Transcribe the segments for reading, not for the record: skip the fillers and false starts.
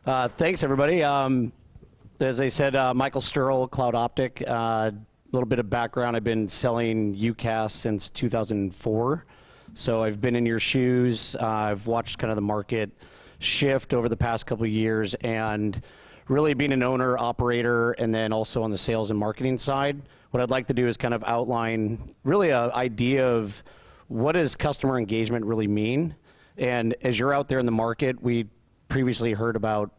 Thanks, everybody. As I said, Michael Sturl, Cloud Optik. A little bit of background. I've been selling UCaaS since 2004. So I've been in your shoes. I've watched kind of the market shift over the past couple of years, and really being an owner, operator, and then also on the sales and marketing side, what I'd like to do is kind of outline really an idea of what does customer engagement really mean. And as you're out there in the market, we previously heard about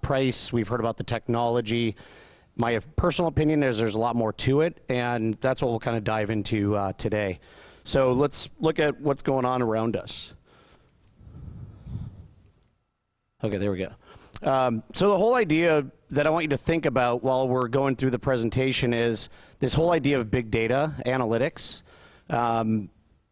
price, we've heard about the technology. My personal opinion is there's a lot more to it, and that's what we'll kind of dive into today. So let's look at what's going on around us. Okay, there we go. So the whole idea that I want you to think about while we're going through the presentation is this whole idea of big data analytics.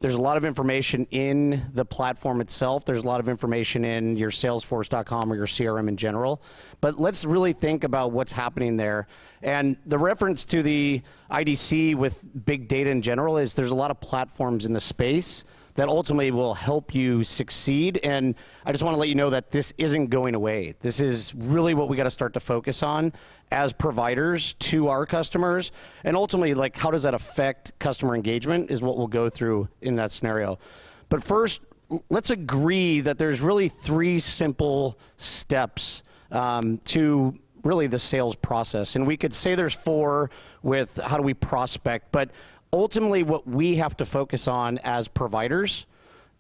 There's a lot of information in the platform itself. There's a lot of information in your Salesforce.com or your CRM in general. But let's really think about what's happening there. And the reference to the IDC with big data in general is there's a lot of platforms in the space that ultimately will help you succeed. And I just want to let you know that this isn't going away. This is really what we got to start to focus on as providers to our customers. And ultimately, like, how does that affect customer engagement is what we'll go through in that scenario. But first, let's agree that there's really 3 simple steps to really the sales process. And we could say there's 4 with how do we prospect, but ultimately, what we have to focus on as providers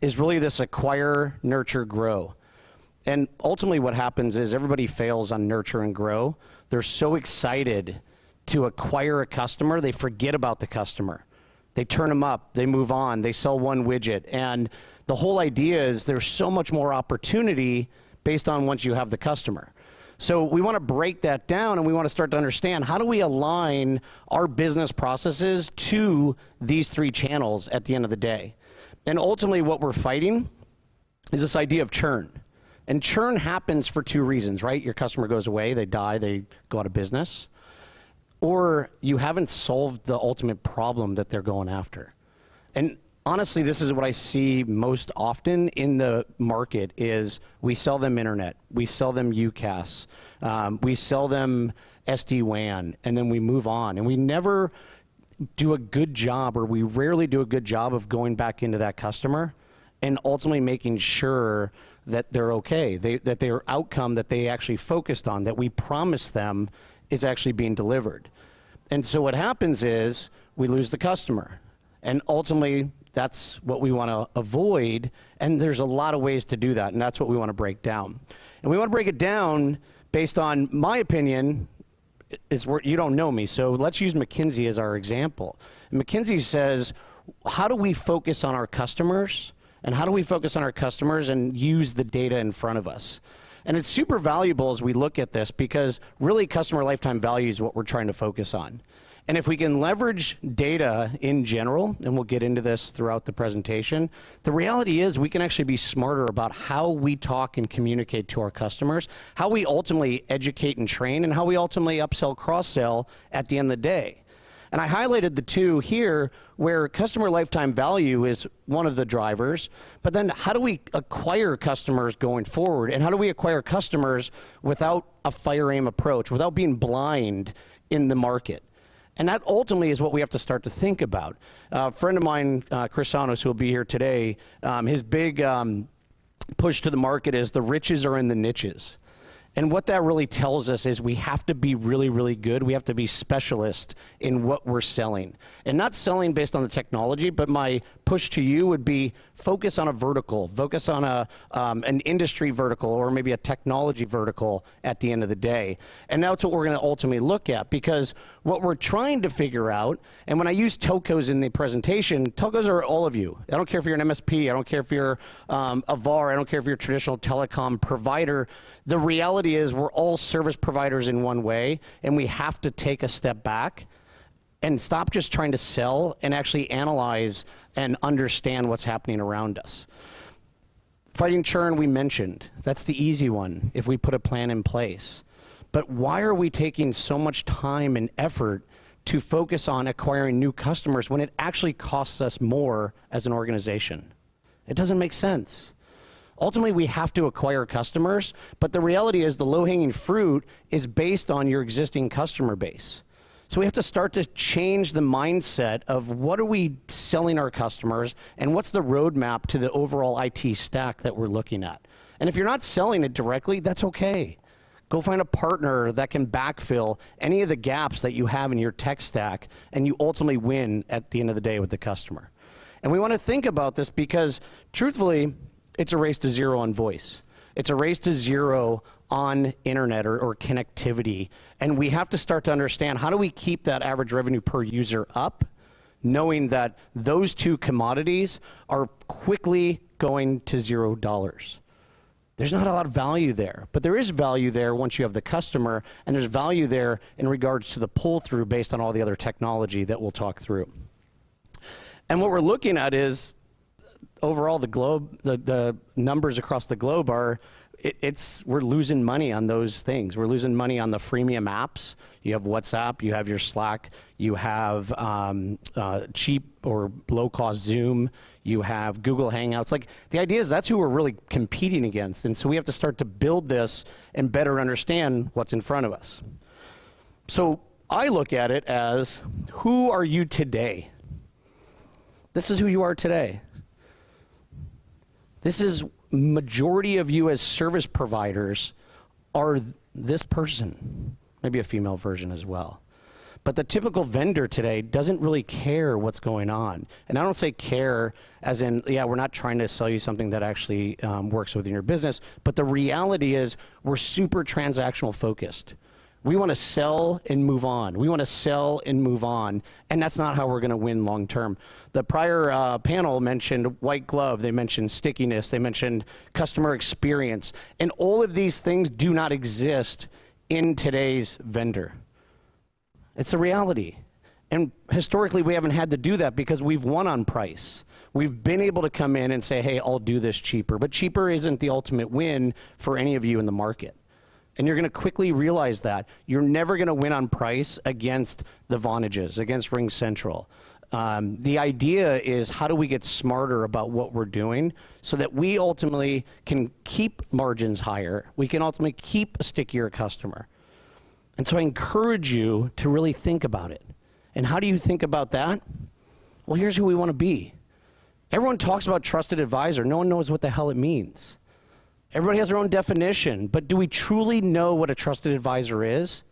is really this acquire, nurture, grow. And ultimately what happens is everybody fails on nurture and grow. They're so excited to acquire a customer, they forget about the customer. They turn them up, they move on, they sell one widget. And the whole idea is there's so much more opportunity based on once you have the customer. So we want to break that down, and we want to start to understand how do we align our business processes to these 3 channels at the end of the day. And ultimately what we're fighting is this idea of churn. And churn happens for 2 reasons, right? Your customer goes away, they die, they go out of business. Or you haven't solved the ultimate problem that they're going after. And honestly, this is what I see most often in the market is we sell them internet, we sell them UCaaS, we sell them SD-WAN, and then we move on. And we never do a good job, or we rarely do a good job of going back into that customer and ultimately making sure that they're okay, that their outcome that they actually focused on, that we promised them, is actually being delivered. And so what happens is we lose the customer. And ultimately, that's what we want to avoid, and there's a lot of ways to do that, and that's what we want to break down. And we want to break it down based on my opinion, is where you don't know me, so let's use McKinsey as our example. And McKinsey says, how do we focus on our customers, and how do we focus on our customers and use the data in front of us? And it's super valuable as we look at this because really customer lifetime value is what we're trying to focus on. And if we can leverage data in general, and we'll get into this throughout the presentation, the reality is we can actually be smarter about how we talk and communicate to our customers, how we ultimately educate and train, and how we ultimately upsell, cross-sell at the end of the day. And I highlighted the 2 here where customer lifetime value is one of the drivers, but then how do we acquire customers going forward? And how do we acquire customers without a fire aim approach, without being blind in the market? And that ultimately is what we have to start to think about. A friend of mine, Chris Sanos, who will be here today, his big push to the market is the riches are in the niches. And what that really tells us is we have to be really, really good. We have to be specialist in what we're selling. And not selling based on the technology, but my push to you would be focus on a vertical, focus on an industry vertical, or maybe a technology vertical at the end of the day. And that's what we're going to ultimately look at, because what we're trying to figure out, and when I use telcos in the presentation, telcos are all of you. I don't care if you're an MSP, I don't care if you're a VAR, I don't care if you're a traditional telecom provider. The reality is we're all service providers in one way, and we have to take a step back and stop just trying to sell and actually analyze and understand what's happening around us. Fighting churn, we mentioned. That's the easy one if we put a plan in place. But why are we taking so much time and effort to focus on acquiring new customers when it actually costs us more as an organization? It doesn't make sense. Ultimately, we have to acquire customers, but the reality is the low-hanging fruit is based on your existing customer base. So we have to start to change the mindset of what are we selling our customers and what's the roadmap to the overall IT stack that we're looking at. And if you're not selling it directly, that's okay. Go find a partner that can backfill any of the gaps that you have in your tech stack, and you ultimately win at the end of the day with the customer. And we want to think about this because, truthfully, it's a race to zero on voice. It's a race to zero on internet or connectivity. And we have to start to understand, how do we keep that average revenue per user up, knowing that those two commodities are quickly going to $0. There's not a lot of value there, but there is value there once you have the customer, and there's value there in regards to the pull-through based on all the other technology that we'll talk through. And what we're looking at is, overall, the globe, the numbers across the globe are, we're losing money on those things. We're losing money on the freemium apps. You have WhatsApp, you have your Slack, you have cheap or low-cost Zoom, you have Google Hangouts. Like, the idea is that's who we're really competing against. And so we have to start to build this and better understand what's in front of us. So I look at it as, who are you today? This is who you are today. This is majority of you as service providers are this person, maybe a female version as well. But the typical vendor today doesn't really care what's going on. And I don't say care as in, yeah, we're not trying to sell you something that actually works within your business, but the reality is we're super transactional focused. We want to sell and move on. We want to sell and move on, and that's not how we're going to win long term. The prior panel mentioned white glove, they mentioned stickiness, they mentioned customer experience, and all of these things do not exist in today's vendor. It's a reality. And historically, we haven't had to do that because we've won on price. We've been able to come in and say, hey, I'll do this cheaper, but cheaper isn't the ultimate win for any of you in the market. And you're going to quickly realize that. You're never going to win on price against the Vonages, against RingCentral. The idea is, how do we get smarter about what we're doing so that we ultimately can keep margins higher, we can ultimately keep a stickier customer. And so I encourage you to really think about it. And how do you think about that? Well, here's who we want to be. Everyone talks about trusted advisor. No one knows what the hell it means. Everybody has their own definition, but do we truly know what a trusted advisor is?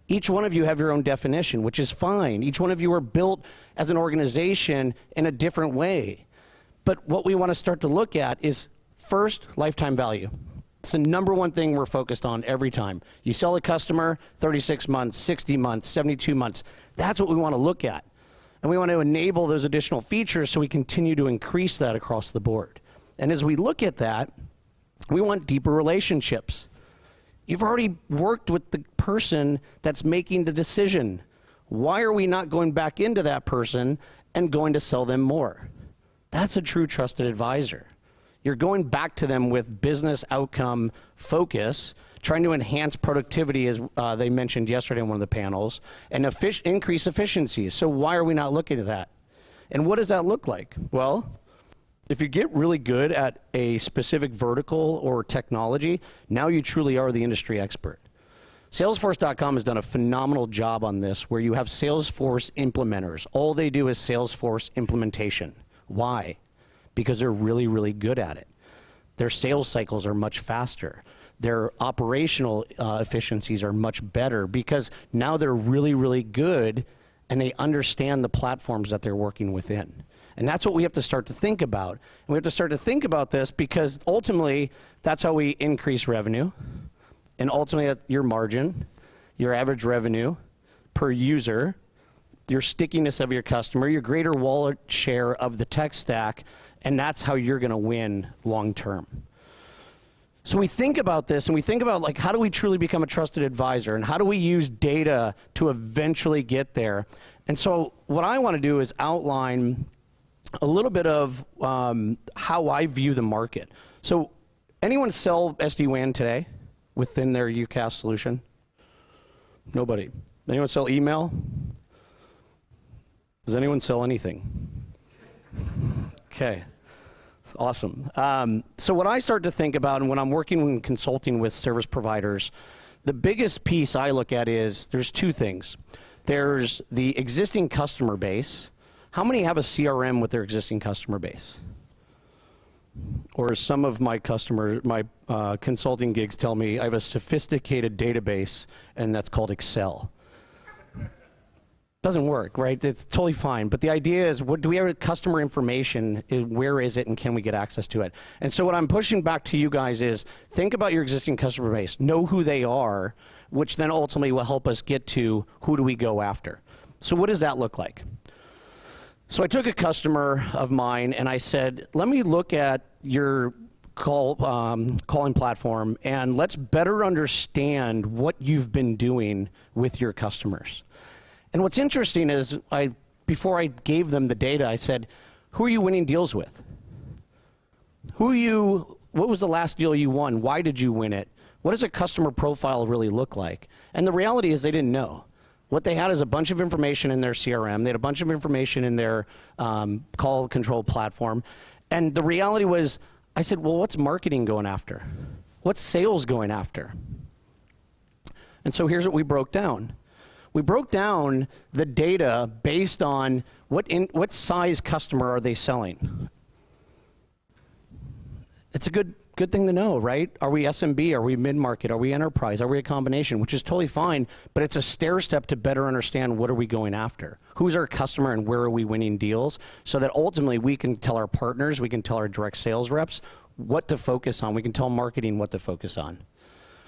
Each one of you have your own definition, which is fine. Each one of you are built as an organization in a different way. But what we want to start to look at is, first, lifetime value. It's the number one thing we're focused on every time. You sell a customer, 36 months, 60 months, 72 months. That's what we want to look at. And we want to enable those additional features so we continue to increase that across the board. And as we look at that, we want deeper relationships. You've already worked with the person that's making the decision. Why are we not going back into that person and going to sell them more? That's a true trusted advisor. You're going back to them with business outcome focus, trying to enhance productivity, as they mentioned yesterday in one of the panels, and increase efficiencies. So why are we not looking at that? And what does that look like? Well, if you get really good at a specific vertical or technology, now you truly are the industry expert. Salesforce.com has done a phenomenal job on this, where you have Salesforce implementers. All they do is Salesforce implementation. Why? Because they're really, really good at it. Their sales cycles are much faster. Their operational efficiencies are much better because now they're really, really good and they understand the platforms that they're working within. And that's what we have to start to think about. And we have to start to think about this because ultimately, that's how we increase revenue. And ultimately, your margin, your average revenue per user, your stickiness of your customer, your greater wallet share of the tech stack, and that's how you're going to win long term. So we think about this, and we think about, like, how do we truly become a trusted advisor, and how do we use data to eventually get there? And so what I want to do is outline a little bit of how I view the market. So anyone sell SD-WAN today within their UCaaS solution? Nobody. Anyone sell email? Does anyone sell anything? Okay. Awesome. So what I start to think about, and when I'm working and consulting with service providers, the biggest piece I look at is there's two things. There's the existing customer base. How many have a CRM with their existing customer base? Or some of my consulting gigs tell me I have a sophisticated database, and that's called Excel. Doesn't work, right? It's totally fine. But the idea is, do we have customer information? Where is it, and can we get access to it? And so what I'm pushing back to you guys is, think about your existing customer base. Know who they are, which then ultimately will help us get to who do we go after. So what does that look like? So I took a customer of mine, and I said, let me look at your calling platform, and let's better understand what you've been doing with your customers. And what's interesting is, before I gave them the data, I said, who are you winning deals with? What was the last deal you won? Why did you win it? What does a customer profile really look like? And the reality is they didn't know. What they had is a bunch of information in their CRM. They had a bunch of information in their call control platform. And the reality was, I said, well, what's marketing going after? What's sales going after? And so here's what we broke down. We broke down the data based on what size customer are they selling. It's a good thing to know, right? Are we SMB? Are we mid-market? Are we enterprise? Are we a combination? Which is totally fine, but it's a stair step to better understand what are we going after. Who's our customer and where are we winning deals, so that ultimately we can tell our partners, we can tell our direct sales reps what to focus on. We can tell marketing what to focus on.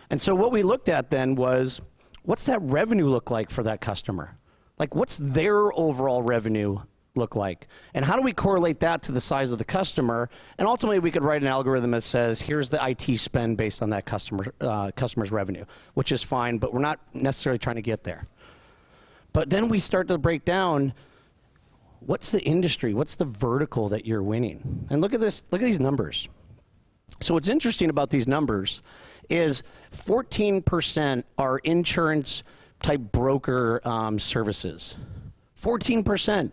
And so what we looked at then was, what's that revenue look like for that customer? Like, what's their overall revenue look like? And how do we correlate that to the size of the customer? And ultimately, we could write an algorithm that says, here's the IT spend based on that customer's revenue, which is fine, but we're not necessarily trying to get there. But then we start to break down, what's the industry? What's the vertical that you're winning? And look at this, look at these numbers. So what's interesting about these numbers is 14% are insurance type broker services. 14%.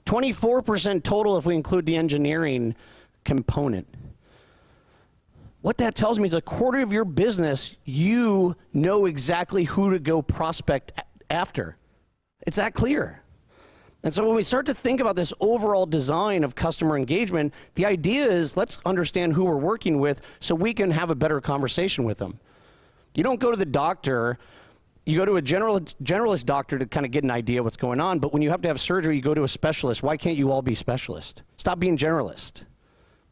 24% total if we include the engineering component. What that tells me is a quarter of your business, you know exactly who to go prospect after. It's that clear. And so when we start to think about this overall design of customer engagement, the idea is, let's understand who we're working with so we can have a better conversation with them. You don't go to the doctor, you go to a generalist doctor to kind of get an idea of what's going on, but when you have to have surgery, you go to a specialist. Why can't you all be specialists? Stop being generalist.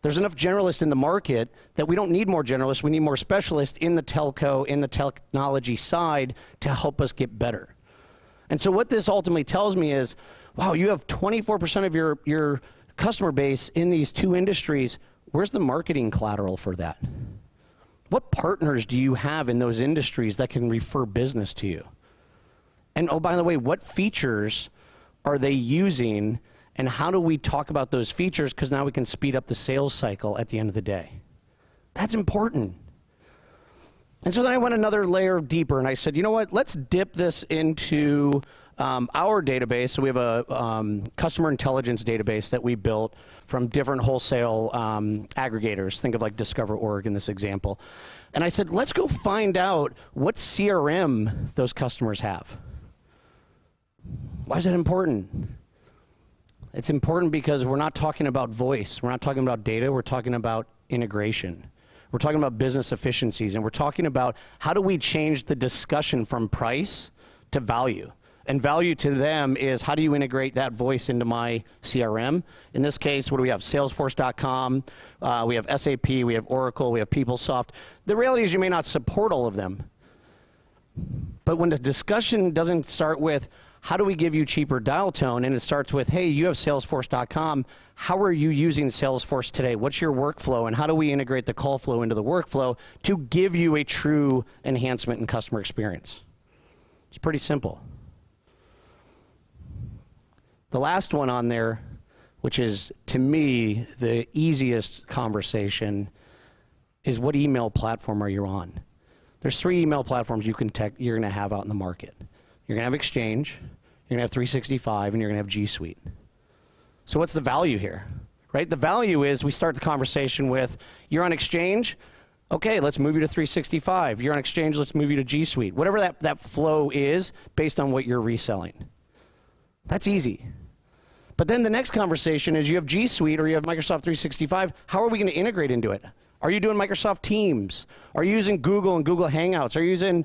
There's enough generalists in the market that we don't need more generalists, we need more specialists in the telco, in the technology side to help us get better. And so what this ultimately tells me is, wow, you have 24% of your customer base in these two industries. Where's the marketing collateral for that? What partners do you have in those industries that can refer business to you? And oh, by the way, what features are they using, and how do we talk about those features? Because now we can speed up the sales cycle at the end of the day. That's important. And so then I went another layer deeper, and I said, you know what, let's dip this into our database. So we have a customer intelligence database that we built from different wholesale aggregators. Think of like Discover.org in this example. And I said, let's go find out what CRM those customers have. Why is that important? It's important because we're not talking about voice. We're not talking about data. We're talking about integration. We're talking about business efficiencies, and we're talking about how do we change the discussion from price to value. And value to them is, how do you integrate that voice into my CRM? In this case, what do we have? Salesforce.com, we have SAP, we have Oracle, we have PeopleSoft. The reality is you may not support all of them. But when the discussion doesn't start with, how do we give you cheaper dial tone, and it starts with, hey, you have Salesforce.com, how are you using Salesforce today? What's your workflow, and how do we integrate the call flow into the workflow to give you a true enhancement in customer experience? It's pretty simple. The last one on there, which is, to me, the easiest conversation, is what email platform are you on? There's 3 email platforms you're going to have out in the market. You're going to have Exchange, you're going to have 365, and you're going to have G Suite. So what's the value here? right? The value is we start the conversation with, you're on Exchange? Okay, let's move you to 365. You're on Exchange, let's move you to G Suite. Whatever that flow is based on what you're reselling. That's easy. But then the next conversation is you have G Suite or you have Microsoft 365. How are we going to integrate into it? Are you doing Microsoft Teams? Are you using Google and Google Hangouts? Are you using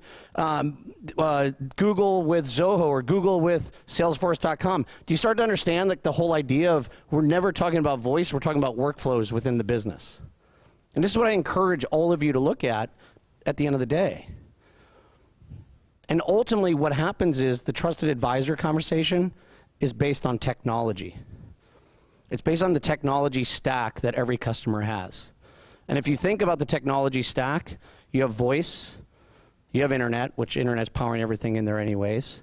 Google with Zoho or Google with Salesforce.com? Do you start to understand like the whole idea of we're never talking about voice, we're talking about workflows within the business? And this is what I encourage all of you to look at the end of the day. And ultimately what happens is the trusted advisor conversation is based on technology. It's based on the technology stack that every customer has. And if you think about the technology stack, you have voice, you have internet, which internet's powering everything in there anyways.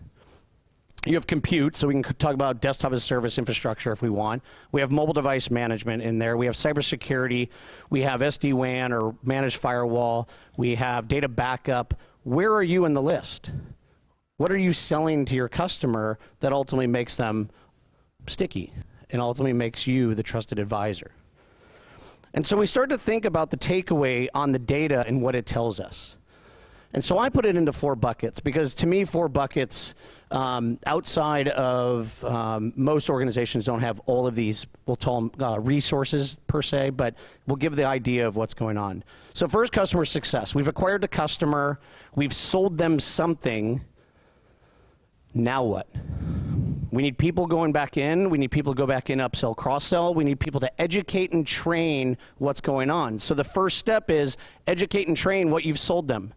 You have compute, so we can talk about desktop as a service infrastructure if we want. We have mobile device management in there. We have cybersecurity. We have SD-WAN or managed firewall. We have data backup. Where are you in the list? What are you selling to your customer that ultimately makes them sticky and ultimately makes you the trusted advisor? And so we start to think about the takeaway on the data and what it tells us. And so I put it into 4 buckets because to me 4 buckets outside of most organizations don't have all of these, we'll call them resources per se, but we'll give the idea of what's going on. So first, customer success. We've acquired the customer, we've sold them something, now what? We need people going back in, we need people to go back in, upsell, cross-sell, we need people to educate and train what's going on. So the first step is educate and train what you've sold them.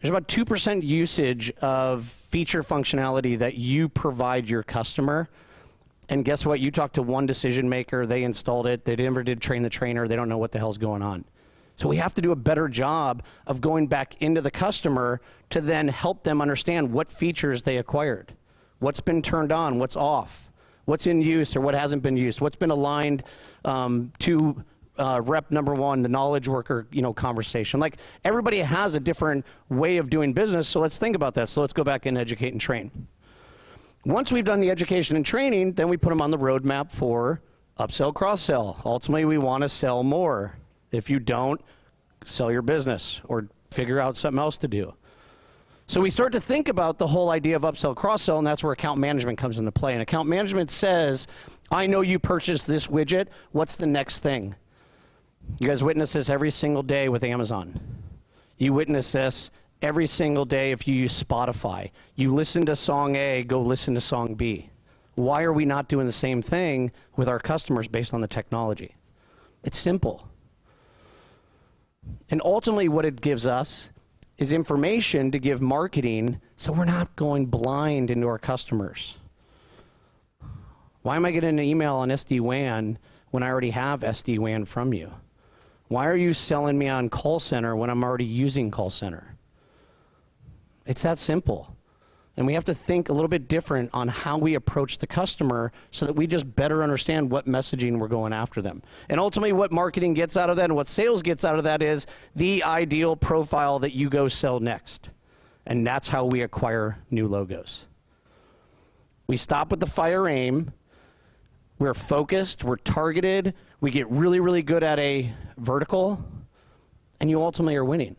There's about 2% usage of feature functionality that you provide your customer. And guess what? You talk to one decision maker, they installed it, they never did train the trainer, they don't know what the hell's going on. So we have to do a better job of going back into the customer to then help them understand what features they acquired, what's been turned on, what's off, what's in use or what hasn't been used, what's been aligned to rep number 1, the knowledge worker, conversation. Like everybody has a different way of doing business, so let's think about that. So let's go back and educate and train. Once we've done the education and training, then we put them on the roadmap for upsell, cross-sell. Ultimately, we want to sell more. If you don't, sell your business or figure out something else to do. So we start to think about the whole idea of upsell, cross-sell, and that's where account management comes into play. And account management says, I know you purchased this widget, what's the next thing? You guys witness this every single day with Amazon. You witness this every single day if you use Spotify. You listen to song A, go listen to song B. Why are we not doing the same thing with our customers based on the technology? It's simple. And ultimately what it gives us is information to give marketing so we're not going blind into our customers. Why am I getting an email on SD-WAN when I already have SD-WAN from you? Why are you selling me on call center when I'm already using call center? It's that simple. And we have to think a little bit different on how we approach the customer so that we just better understand what messaging we're going after them. And ultimately what marketing gets out of that and what sales gets out of that is the ideal profile that you go sell next. And that's how we acquire new logos. We stop with the fire aim. We're focused, we're targeted, we get really, really good at a vertical, and you ultimately are winning.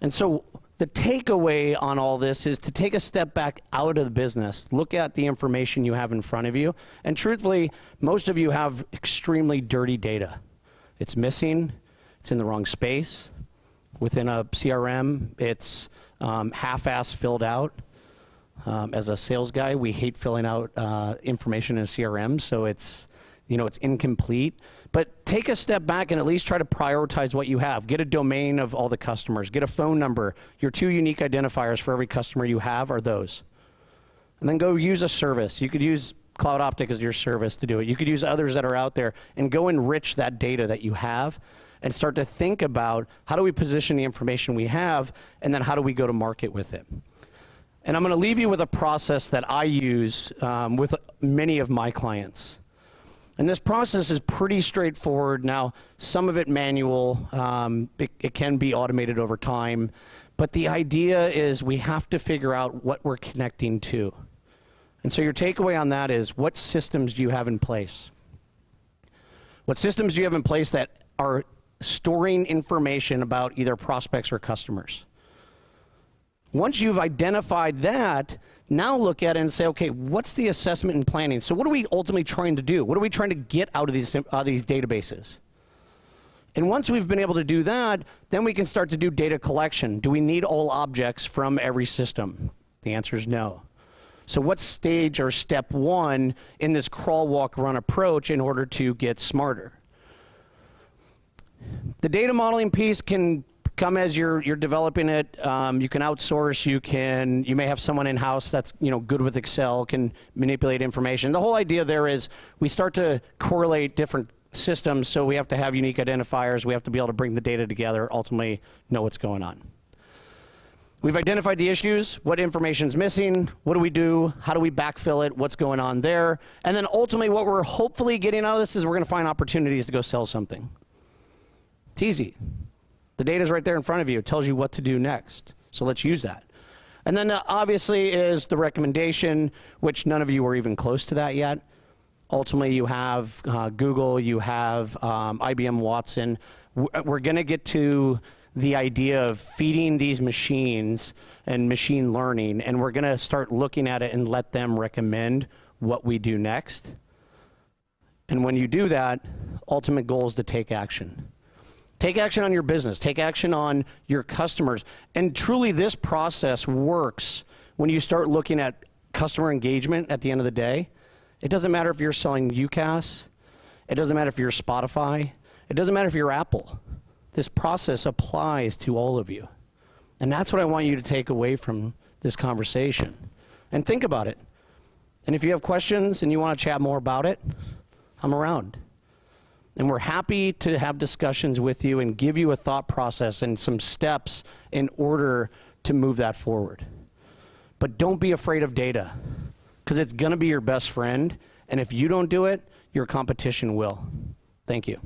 And so the takeaway on all this is to take a step back out of the business, look at the information you have in front of you, and truthfully, most of you have extremely dirty data. It's missing, it's in the wrong space. Within a CRM, it's half-ass filled out. As a sales guy, we hate filling out information in a CRM, so it's incomplete. But take a step back and at least try to prioritize what you have. Get a domain of all the customers. Get a phone number. Your 2 unique identifiers for every customer you have are those. And then go use a service. You could use Cloud Optik as your service to do it. You could use others that are out there and go enrich that data that you have and start to think about how do we position the information we have and then how do we go to market with it. And I'm going to leave you with a process that I use with many of my clients. And this process is pretty straightforward. Now, some of it manual, it can be automated over time, but the idea is we have to figure out what we're connecting to. And so your takeaway on that is, what systems do you have in place? What systems do you have in place that are storing information about either prospects or customers? Once you've identified that, now look at it and say, okay, what's the assessment and planning? So what are we ultimately trying to do? What are we trying to get out of these databases? And once we've been able to do that, then we can start to do data collection. Do we need all objects from every system? The answer is no. So what stage or step one in this crawl, walk, run approach in order to get smarter? The data modeling piece can come as you're developing it. You can outsource. You may have someone in house that's good with Excel, can manipulate information. The whole idea there is we start to correlate different systems, so we have to have unique identifiers. We have to be able to bring the data together, ultimately know what's going on. We've identified the issues, what information's missing, what do we do, how do we backfill it, what's going on there, and then ultimately what we're hopefully getting out of this is we're going to find opportunities to go sell something. It's easy. The data's right there in front of you. It tells you what to do next, so let's use that. And then obviously is the recommendation, which none of you are even close to that yet. Ultimately, you have Google, you have IBM Watson. We're going to get to the idea of feeding these machines and machine learning, and we're going to start looking at it and let them recommend what we do next. And when you do that, ultimate goal is to take action. Take action on your business. Take action on your customers. And truly, this process works when you start looking at customer engagement at the end of the day. It doesn't matter if you're selling UCaaS. It doesn't matter if you're Spotify. It doesn't matter if you're Apple. This process applies to all of you. And that's what I want you to take away from this conversation. And think about it. And if you have questions and you want to chat more about it, I'm around. And we're happy to have discussions with you and give you a thought process and some steps in order to move that forward. But don't be afraid of data, because it's going to be your best friend. And if you don't do it, your competition will. Thank you.